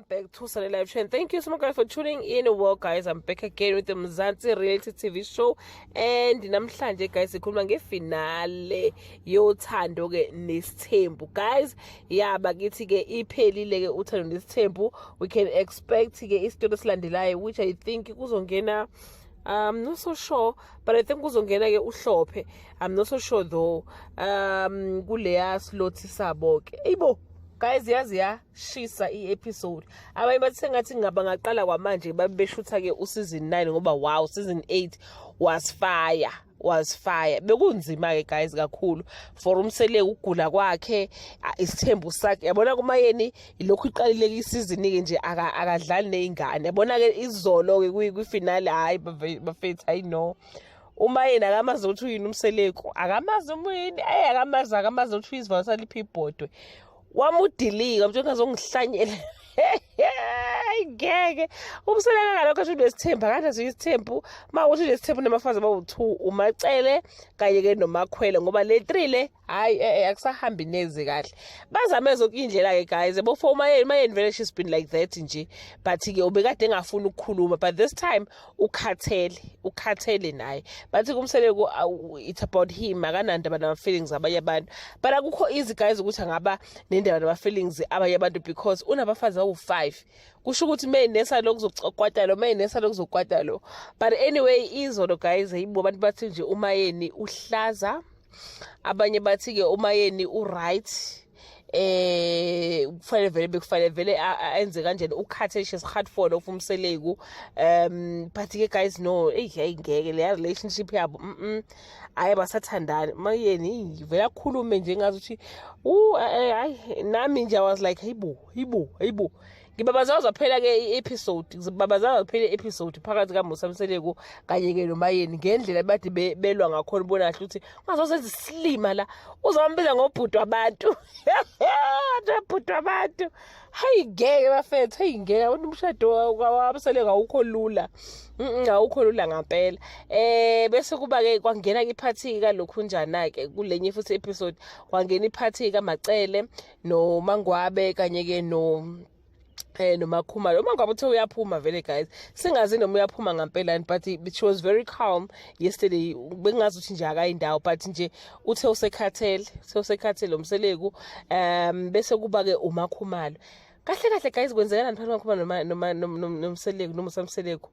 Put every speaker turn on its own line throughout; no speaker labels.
welcome back to Sunday Live Show. And thank you so much guys for tuning in. Well guys, I'm back again with the Mzansi reality TV show. And namhlanje guys, sikhuluma ngefinale yothando ke nesithembu. Guys, bakithi ke iphelile ke uthando nesithembu. We can expect ke isitori esilandelayo, which I think kuzongena I'm not so sure, but I think kuzongena ke uhlophe. I'm not so sure though. Kuleya slothi sabo ke. Eyibo guys, shisa i-episode. Abanye bathi sengathi ngaba ngaqala kwamanje babeshutha ke season 9 ngoba wow, season 8 was fire. Bekunzima ke guys kakhulu for umseleko ukugula kwakhe, isithembu sakhe. Yabona kumayeni ilokhu iqalile ke isizini ke nje akadlali nezingane. Yabona ke izolo ke kwi-finale hayi bafethu I know. Uma yena akamazi ukuthi uyini umseleko, akamazi umyini, akamazi ukuthi izivalo saliphi ibhodwe. Wamudilika manje ngazongihlanyela ngeke umseleka ngalokho asho nesithembu akanazo isithembu mawuthi nesithembu namafazi abawu2 umacele kanye ke nomakhwele ngoba le 3 le hayi akusahambi neze kahle bazame zonke indlela ke guys yabo for my vele she's been like that nje but ke ubekade engafuni ukukhuluma but this time ukhathele naye bathi kumseleko it's about him akanandaba nama feelings abanye abantu but akukho easy guys ukuthi angaba nendaba nama feelings abanye abantu because unabafazi awu5 kusho ukuthi mayinesa lokuzokwata lo mayinesa lokuzokwata lo but anyway izolo guys yibo abantu bathi nje umayeni uhlaza abanye bathi ke umayeni right kufanele vele enze kanjani ukhathe hard for of umseleko but ke guys no ngeke le relationship yabo ayi basathandana mayeni vele akhulume nje ngazi ukuthi hayi nami nje I was like hibo ngibabazaza phela ke episode ngibabazaza phela episode phakathi kaMusa Mseleko kanye ke nomayeni ngendlela bathi belwa ngakhona ubona kahle ukuthi ungazosenza isilima la uzambiza ngobhudu abantu bhudu abantu hayi ngeke bafethu hayi ngeke umshado kwaMseleko awukho lula awukho lula ngempela bese kuba ke kwangena iphathi kalokhu njana ke kulenye futhi episode kwangena iphathi kaMacele no Mangwabe kanye ke noMakhumalo uma ngabe uthe uyaphuma vele guys singazi noma uyaphuma ngempela but she was very calm yesterday bengazi ukuthi nje akayindawo but nje uthe usekhathele umseleko bese kuba ke uMakhumalo kahle guys kwenzekalani phakathi koMakhumalo nomseleko noMusa Mseleko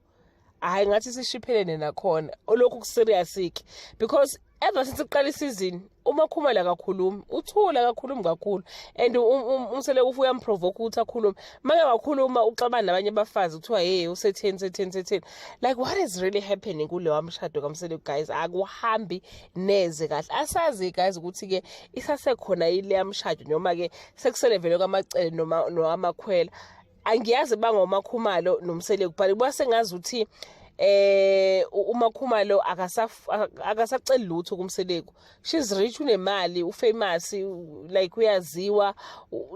hayi ngathi sishiphelene nakhona olokhu kuserious because ever since uqala isizini uMakhumalo akakhulumi uthula kakhulu and umseleko ufuya mprovoke ukuthi akhulume manje wakhuluma uxabana nabanye abafazi kuthiwa hey usetheni like what is really happening kule wamshado kaMseleko guys akuhambi neze kahle asazi guys ukuthi ke isasekhona ile yamshado noma ke sekusele vele kwaMacele noma amakhwela angiyazi bangoMakhumalo nomseleko but kwasengazi ukuthi uMakhumalo akasacela lutho kumseleko she's rich unemali ufamous like uyaziwa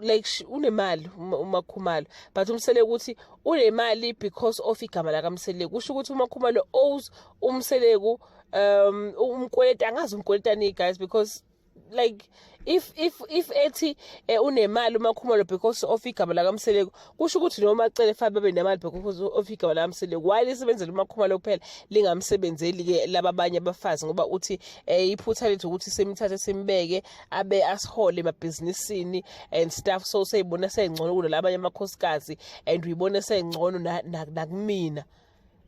like unemali uMakhumalo but umseleko uthi unemali because of igama la kaMseleko kusho ukuthi uMakhumalo owes umseleko umkweleta angazi umkweletani guys because like if ethi unemali uMakhumalo because of igama la kaMseleko kusho ukuthi noma acele fa babe nemali because of igama la kaMseleko why lisebenzele uMakhumalo kuphela lingamsebenzeli ke labanye abafazi ngoba uthi iphutha lethu ukuthi semithathe simbeke abe asihole emabhizinisini and stuff so sayibona seyingcono kulo labanye amakhosikazi and uyibona seyingcono nakumina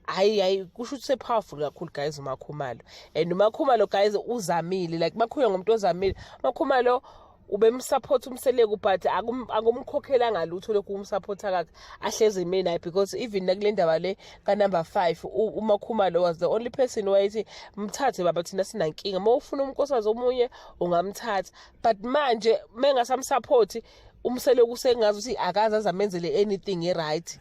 hayi kusho ukuthi powerful kakhulu guys uMakhumalo and uMakhumalo guys uzamile like bakhuya ngomuntu ozamile uMakhumalo ubemsupport umseleko but akumkhokhela ngalutho lokhu umsupporta kakhe ahleze mina because even nakule ndaba le ka number 5 uMakhumalo was the only person wayithi mthathe baba thina sinankinga mawufuna umnkosazi omunye ungamthatha but manje mengasamsupport umseleko usengazi ukuthi akaza azamenzele anything right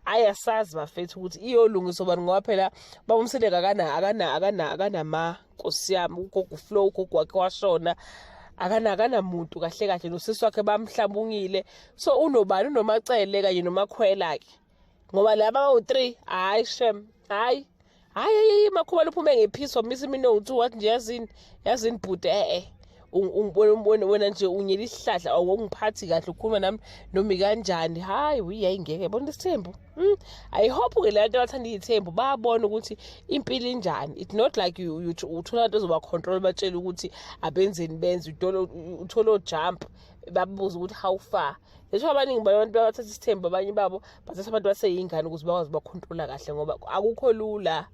ayasazi bafethu ukuthi iyolungiswa bani ngoba phela bawumseleka akana Nkosi yami ugogo Flow ugogo wakhe washona akana muntu kahle nosisi wakhe bamhlambungile so unobani unoMacele kanye noMakhwela ke ngoba laba bawu3 hayi shem hayi Makhumalo uphume ngepeace wamisa iminotu wathi nje yazini bhuti ungibone wena nje unyela isihlahla awungiphathi kahle ukhuluma nami noma kanjani hayi uyayingeke yabona isithembu. I hope ke labantu abathanda izithembu bayabona ukuthi impilo injani. It's not like uthola abantu ozoba control batshela ukuthi abenzeni benze uthola jump babuza ukuthi how far. Lesho abaningi abantu bathatha isithembu abanye babo bathatha abantu baseyingane ukuze bakwazi bacontrola kahle ngoba akukho lula.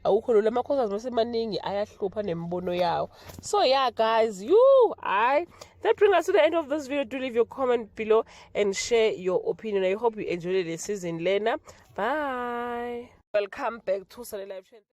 Ama-causes masemaningi ayahlupha nemibono yawo. So yeah guys, that brings us to the end of this video. Do leave your comment below and share your opinion. I hope you enjoyed the season, Lena. Bye. Welcome back to Sunday Live Channel.